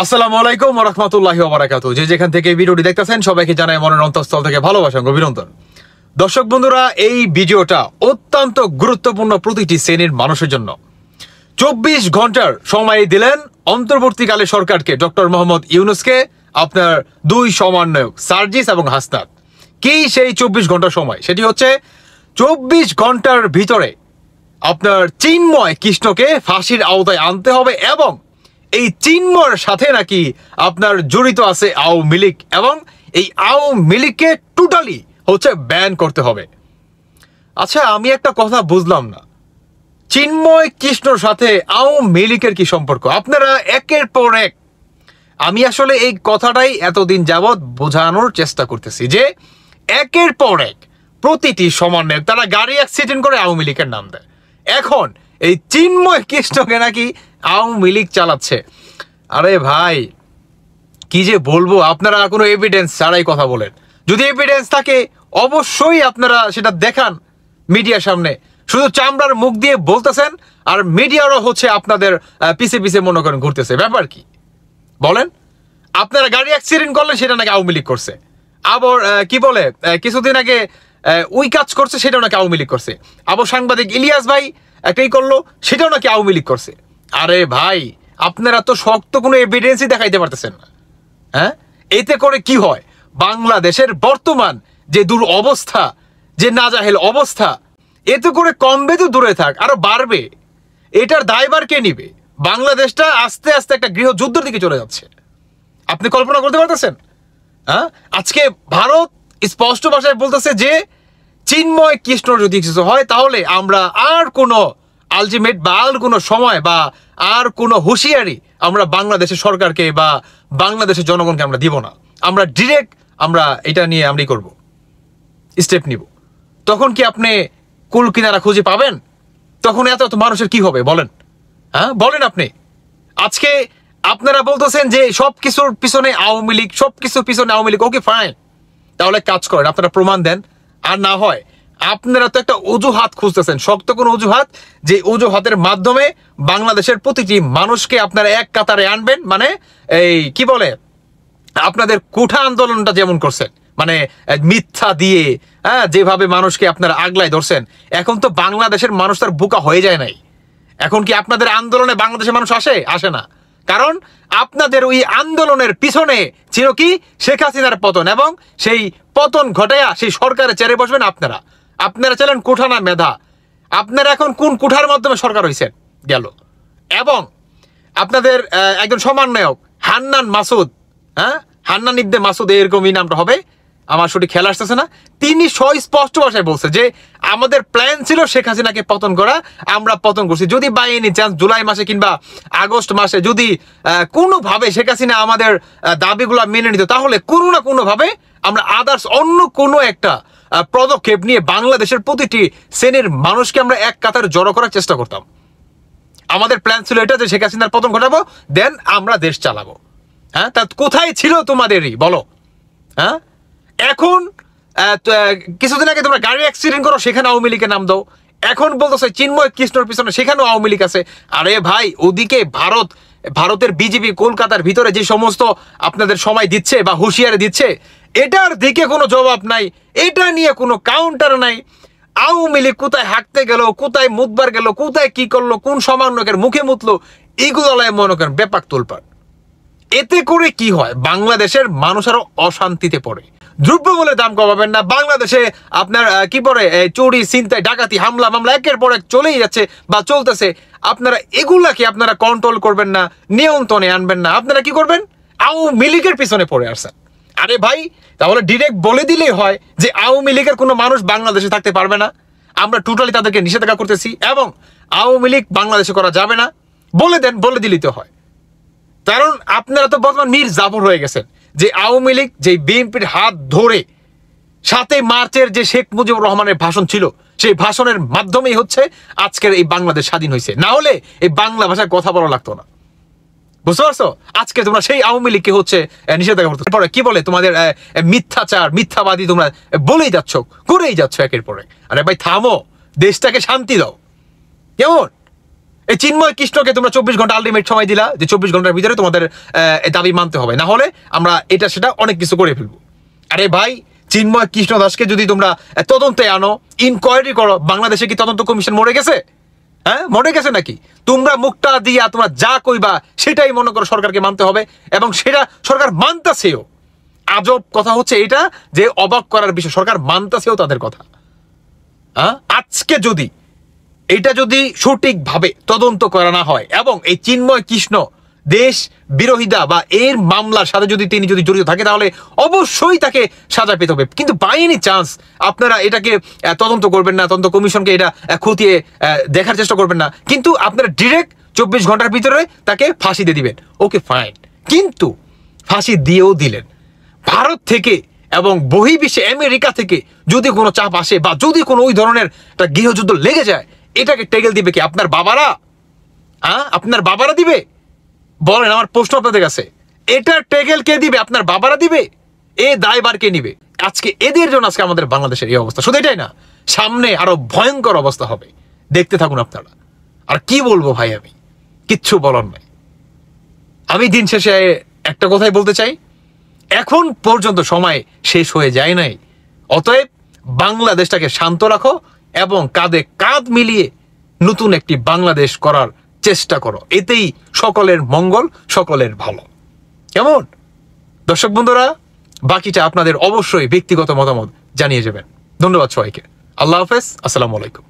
আসসালামু আলাইকুম ওয়া রাহমাতুল্লাহি ওয়া বারাকাতুহু। যে যেখান থেকে ভিডিওটি দেখতেছেন সবাইকে জানাই মনের অন্তঃস্থল থেকে ভালোবাসা ও অভিনন্দন। দর্শক বন্ধুরা, এই ভিডিওটা অত্যন্ত গুরুত্বপূর্ণ প্রতিটি শ্রেণীর মানুষের জন্য। 24 ঘন্টার সময় দিলেন অন্তর্বর্তীকালে সরকারকে, ডক্টর মোহাম্মদ ইউনূসকে, আপনার দুই সমন্বয়ক সার্জিস এবং হাসনাত। কি সেই 24 ঘন্টার সময়? সেটি হচ্ছে 24 ঘন্টার ভিতরে আপনার চিন্ময় কৃষ্ণকে ফাঁসির আওতায় আনতে হবে এবং এই চিন্ময়ের সাথে নাকি আপনার জড়িত আছে আওয়ামী লীগ এবং এই আওয়ামী লীগকে টোটালি হচ্ছে ব্যান করতে হবে। আচ্ছা, আমি একটা কথা বুঝলাম না, চিন্ময় কৃষ্ণর সাথে আওয়ামী লীগের কি সম্পর্ক? আপনারা একের পর এক, আমি আসলে এই কথাটাই এতদিন যাবৎ বোঝানোর চেষ্টা করতেছি যে একের পর এক প্রতিটি সমন্বয়ক তারা গাড়ি অ্যাক্সিডেন্ট করে আওয়ামী লীগের নাম দেয়। এখন এই চিন্ময় কৃষ্ণকে নাকি আওয়ামী লীগ চালাচ্ছে। আরে ভাই, কি যে বলবো, আপনারা কোনো এভিডেন্স ছাড়াই কথা বলেন। যদি এভিডেন্স থাকে অবশ্যই আপনারা সেটা দেখান মিডিয়ার সামনে। শুধু চামড়ার মুখ দিয়ে বলতেছেন আর মিডিয়ারও হচ্ছে আপনাদের পিছে পিছে মনে করেন ঘুরতেছে। ব্যাপার কি বলেন? আপনারা গাড়ি অ্যাক্সিডেন্ট করলেন, সেটা নাকি আওয়ামী লীগ করছে। আবার কি বলে, কিছুদিন আগে ওই কাজ করছে, সেটাও নাকি আওয়ামী লীগ করছে। আবার সাংবাদিক ইলিয়াস ভাই একটাই করলো, সেটাও নাকি আওয়ামী লীগ করছে। আরে ভাই, আপনারা তো শক্ত কোনো এভিডেন্সই দেখাইতে পারতেছেন না। হ্যাঁ, এতে করে কি হয়? বাংলাদেশের বর্তমান যে অবস্থা, যে নাজাহেল অবস্থা, এতে করে কমবে তো দূরে থাক, আরো বাড়বে। এটার দায়ভার কে নিবে? বাংলাদেশটা আস্তে আস্তে একটা গৃহযুদ্ধের দিকে চলে যাচ্ছে। আপনি কল্পনা করতে পারতেছেন? হ্যাঁ, আজকে ভারত স্পষ্ট ভাষায় বলতেছে যে চিন্ময় কৃষ্ণ যদি কিছু হয় তাহলে আমরা আর কোনো আলটিমেট বা আর কোনো সময় বা আর কোনো হুঁশিয়ারি আমরা বাংলাদেশের সরকারকে বা বাংলাদেশের জনগণকে আমরা দিব না। আমরা ডিরেক্ট আমরা এটা নিয়ে আমরাই করব, স্টেপ নিব। তখন কি আপনি কুল কিনারা খুঁজে পাবেন? তখন এত এত মানুষের কি হবে বলেন? হ্যাঁ বলেন আপনি। আজকে আপনারা বলতেছেন যে সবকিছুর পিছনে আওয়ামী লীগ, সবকিছুর পিছনে আওয়ামী লীগ। ওকে ফাইন, তাহলে কাজ করেন, আপনারা প্রমাণ দেন। আর না হয় আপনারা তো একটা অজুহাত খুঁজতেছেন, শক্ত কোনো অজুহাত, যে অজুহাতের মাধ্যমে বাংলাদেশের প্রতিটি মানুষকে আপনারা এক কাতারে আনবেন। মানে এই কি বলে, আপনাদের কোঠা আন্দোলনটা যেমন করছেন, মানে মিথ্যা দিয়ে, হ্যাঁ, যেভাবে মানুষকে আপনারা আগলায় ধরছেন, এখন তো বাংলাদেশের মানুষ তার বোকা হয়ে যায় নাই। এখন কি আপনাদের আন্দোলনে বাংলাদেশের মানুষ আসে না? কারণ আপনাদের ওই আন্দোলনের পিছনে ছিল কি শেখ হাসিনার পতন, এবং সেই পতন ঘটাইয়া সেই সরকারে চেয়ারে বসবেন আপনারা। আপনারা ছিলেন কোঠা না মেধা। আপনারা এখন কোন কোঠার মাধ্যমে সরকার হয়েছেন গেল? এবং আপনাদের একজন সমন্বয়ক হান্নান মাসুদ, হ্যাঁ, হান্নান ইবনে মাসুদ, এরকমই নামটা হবে, আমার সঠিক খেয়াল আসতেছে না। তিনি স্পষ্ট ভাষায় বলছে যে আমাদের প্ল্যান ছিল শেখ হাসিনাকে পতন করা, আমরা পতন করছি। যদি বাই এনি চান্স জুলাই মাসে কিংবা আগস্ট মাসে যদি কোনোভাবে শেখ হাসিনা আমাদের দাবিগুলো মেনে নিত, তাহলে কোনো না কোনোভাবে আমরা আদার্স অন্য কোনো একটা পদক্ষেপ নিয়ে বাংলাদেশের প্রতিটি শ্রেণীর মানুষকে আমরা এক কাতারে জড়ো করার চেষ্টা করতাম। আমাদের প্ল্যান ছিল এটা যে শেখ হাসিনার পতন ঘটাবো, দেন আমরা দেশ চালাবো। হ্যাঁ, তা কোথায় ছিল তোমাদেরই বলো? হ্যাঁ, এখন কিছুদিন আগে তোমরা গাড়ি অ্যাক্সিডেন্ট করো, সেখানে আওয়ামী লীগের নাম দাও। এখন বলতেছে চিন্ময় কৃষ্ণর পিছনে, সেখানেও আওয়ামী লীগ আছে। আরে ভাই, ওদিকে ভারতের বিজেপি কলকাতার ভিতরে যে সমস্ত আপনাদের সময় দিচ্ছে বা হুঁশিয়ারি দিচ্ছে, এটার দিকে কোনো জবাব নাই, এটা নিয়ে কোনো কাউন্টার নাই। আওয়ামী লীগ কোথায় হাঁটতে গেল, কোথায় মুতবার গেল, কোথায় কি করলো, কোন সমন্বয়কের মুখে মুতলো, এগুলো মনে করেন ব্যাপাক তোলপাড়। এতে করে কি হয়? বাংলাদেশের মানুষ আরো অশান্তিতে পড়ে। দ্রব্যমূল্যের দাম কমাবেন না, বাংলাদেশে আপনার কি পরে চুরি, ছিনতাই, ডাকাতি, হামলা মামলা একের পর এক চলেই যাচ্ছে বা চলতেছে। আপনারা এগুলাকে আপনারা কন্ট্রোল করবেন না, নিয়ন্ত্রণে আনবেন না। আপনারা কি করবেন? আওয়ামী লীগের পিছনে পড়ে আসছেন। আরে ভাই, তাহলে ডিরেক্ট বলে দিলেই হয় যে আওয়ামী লীগের কোনো মানুষ বাংলাদেশে থাকতে পারবে না, আমরা টোটালি তাদেরকে নিষেধাজ্ঞা করতেছি এবং আওয়ামী লীগ বাংলাদেশে করা যাবে না। বলে দেন, বলে দিলেই তো হয়। কারণ আপনারা তো বর্তমান মীর জাফর হয়ে গেছেন যে আওয়ামী লীগ যে বিএনপির হাত ধরে 7 মার্চের যে শেখ মুজিবুর রহমানের ভাষণ ছিল, সেই ভাষণের মাধ্যমেই হচ্ছে আজকের এই বাংলাদেশ স্বাধীন হয়েছে। না হলে এই বাংলা ভাষায় কথা বলা লাগতো না। বুঝতে পারছো? আজকে তোমরা সেই আওয়ামী লীগকে হচ্ছে নিষেধাজ্ঞা করতে, পরে কি বলে তোমাদের মিথ্যাচার, মিথ্যাবাদী তোমরা বলেই যাচ্ছ, করেই যাচ্ছ একের পরে। আরে ভাই থামো, দেশটাকে শান্তি দাও। কেমন এই চিন্ময় কৃষ্ণকে তোমরা 24 ঘন্টা আলটিমেট সময় দিলা যে 24 ঘন্টার ভিতরে তোমাদের দাবি মানতে হবে, না হলে আমরা এটা সেটা অনেক কিছু করে ফেলবো। আরে ভাই, চিন্ময় কৃষ্ণ দাসকে যদি তোমরা তদন্তে আনো, ইনকোয়ারি করো, বাংলাদেশে কি তদন্ত কমিশন মরে গেছে? হ্যাঁ, মরে গেছে নাকি? তোমরা মুখটা দিয়া তোমরা যা কইবা সেটাই মনে করো সরকারকে মানতে হবে, এবং সেটা সরকার মানতাছেও। আজব কথা হচ্ছে এটা যে অবাক করার বিষয়, সরকার মানতাছেও তাদের কথা। আজকে যদি এটা যদি সঠিকভাবে তদন্ত করা না হয় এবং এই চিন্ময় কৃষ্ণ দেশ বিরোধিতা বা এর মামলার সাথে যদি তিনি যদি জড়িত থাকে, তাহলে অবশ্যই তাকে সাজা পেতে হবে। কিন্তু বাই এনি চান্স আপনারা এটাকে তদন্ত করবেন না, তদন্ত কমিশনকে এটা খতিয়ে দেখার চেষ্টা করবেন না, কিন্তু আপনারা ডিরেক্ট 24 ঘন্টার ভিতরে তাকে ফাঁসি দিয়ে দিবেন। ওকে ফাইন, কিন্তু ফাঁসি দিয়েও দিলেন। ভারত থেকে এবং বহির্বিশ্বে আমেরিকা থেকে যদি কোনো চাপ আসে বা যদি কোনো ওই ধরনের একটা গৃহযুদ্ধ লেগে যায়, এটাকে টেগেল দিবে কি? আপনার বাবারা? আপনার বাবারা দিবে? বলেন, আমার প্রশ্ন আপনাদের কাছে, এটা টেগেল কে দিবে? আপনার বাবারা দিবে? এ দায়ভার কে নিবে? আজকে এদের জন্য আজকে আমাদের বাংলাদেশের এই অবস্থা। শুধু এটাই না, সামনে আরো ভয়ঙ্কর অবস্থা হবে, দেখতে থাকুন আপনারা। আর কি বলবো ভাই, আমি কিচ্ছু বলার নাই। আমি দিন শেষে একটা কথাই বলতে চাই, এখন পর্যন্ত সময় শেষ হয়ে যায় নাই। অতএব বাংলাদেশটাকে শান্ত রাখো এবং কাঁধে কাঁধ মিলিয়ে নতুন একটি বাংলাদেশ করার চেষ্টা করো। এতেই সকলের মঙ্গল, সকলের ভালো। কেমন? দর্শক বন্ধুরা, বাকিটা আপনাদের অবশ্যই ব্যক্তিগত মতামত জানিয়ে যাবেন। ধন্যবাদ সবাইকে। আল্লাহ হাফেজ, আসসালামু আলাইকুম।